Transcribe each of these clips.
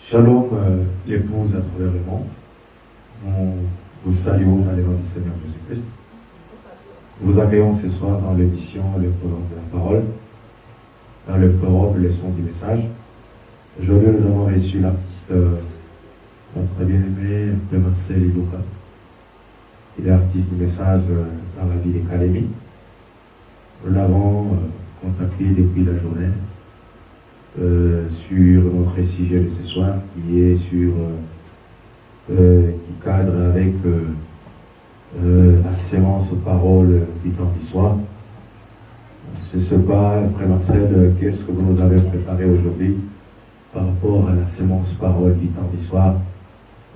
Shalom, l'épouse à travers le monde. Nous vous saluons dans le nom du Seigneur Jésus-Christ. Nous vous accueillons ce soir dans l'émission Le Prononce de la Parole, dans le forum Le Son du Message. Aujourd'hui, nous avons reçu l'artiste, notre bien-aimé, Frère Marcel Ilouka. Il est artiste du message dans la ville d'Académie. Nous l'avons contacté depuis la journée sur notre sujet de ce soir qui est sur qui cadre avec la sémence aux paroles du temps du soir. Je ne sais pas, Frère Marcel, qu'est-ce que vous nous avez préparé aujourd'hui par rapport à la sémence parole du temps du soir?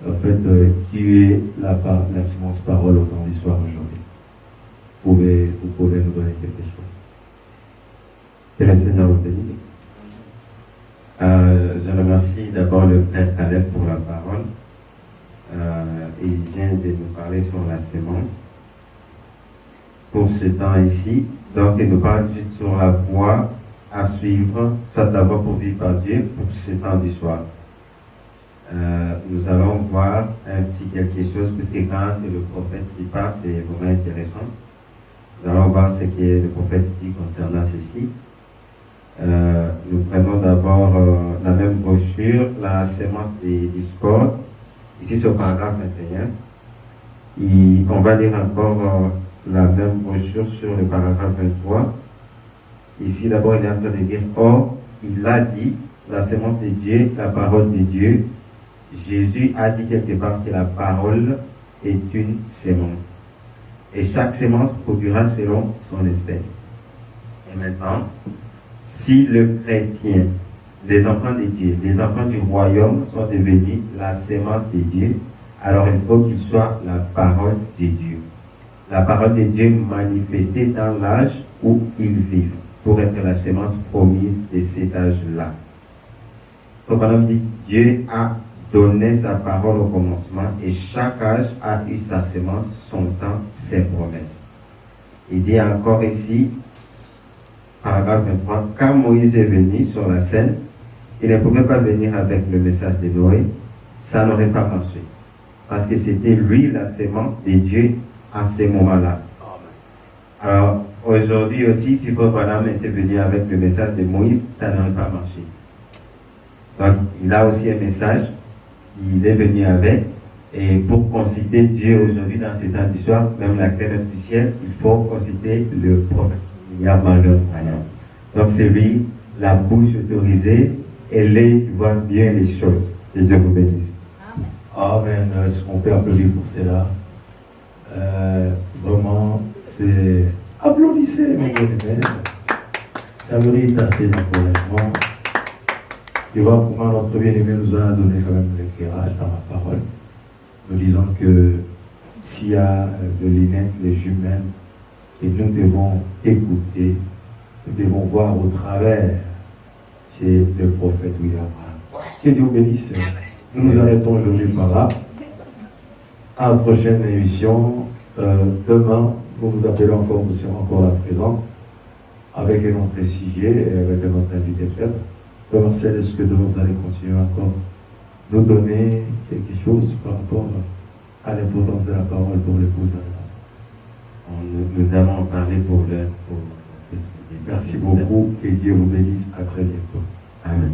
En fait, qui est la sémence parole au temps du soir aujourd'hui? Vous pouvez nous donner quelque chose? Que le Seigneur vous bénisse. Je remercie d'abord le Frère Caleb pour la parole. Il vient de nous parler sur la sémence pour ce temps ici. Donc, il nous parle juste sur la voie à suivre, soit la voie pour vivre par Dieu pour ce temps du soir. Nous allons voir un petit quelque chose, puisque quand c'est le prophète qui parle, c'est vraiment intéressant. Nous allons voir ce que le prophète dit concernant ceci. Nous prenons d'abord la même brochure, la sémence des discordes, ici sur le paragraphe 21. Et on va lire encore la même brochure sur le paragraphe 23. Ici d'abord il est en train de dire, or, il a dit, la sémence de Dieu, la parole de Dieu. Jésus a dit quelque part que la parole est une sémence. Et chaque sémence produira selon son espèce. Et maintenant, si le chrétien, les enfants de Dieu, les enfants du royaume sont devenus la sémence de Dieu, alors il faut qu'ils soient la parole de Dieu. La parole de Dieu manifestée dans l'âge où ils vivent, pour être la sémence promise de cet âge-là. Donc, on dit, Dieu a donné sa parole au commencement et chaque âge a eu sa sémence, son temps, ses promesses. Il dit encore ici, paragraphe 23, quand Moïse est venu sur la scène, il ne pouvait pas venir avec le message de Noé, ça n'aurait pas marché. Parce que c'était lui la sémence de Dieu à ce moment-là. Alors, aujourd'hui aussi, si votre madame était venu avec le message de Moïse, ça n'aurait pas marché. Donc, il a aussi un message, il est venu avec, et pour consulter Dieu aujourd'hui dans ce temps d'histoire, même la crainte du ciel, il faut consulter le prophète. Il y a malheur. Donc c'est lui, la bouche autorisée, et l'œil qui voit bien les choses. Que Dieu vous bénisse. Amen. Est-ce qu'on peut applaudir pour cela? Vraiment, c'est... Applaudissez, mes bien-aimés. Ça mérite assez d'encouragement. Tu vois comment notre bien-aimé nous a donné quand même l'éclairage dans la parole. Nous disons que s'il y a de l'innette, les jumelles, et nous devons écouter, nous devons voir au travers, c'est le prophète William. Que Dieu vous bénisse. Nous nous arrêtons aujourd'hui par là. À la prochaine émission. Demain, nous vous appelons encore, nous serons encore là présents avec un autre sujet et avec un autre invité frère. Frère Marcel, est-ce que demain vous allez continuer encore nous donner quelque chose par rapport à l'importance de la parole pour l'épouse? Nous allons en parler pour le... Merci beaucoup, que Dieu vous bénisse, à très bientôt. Amen.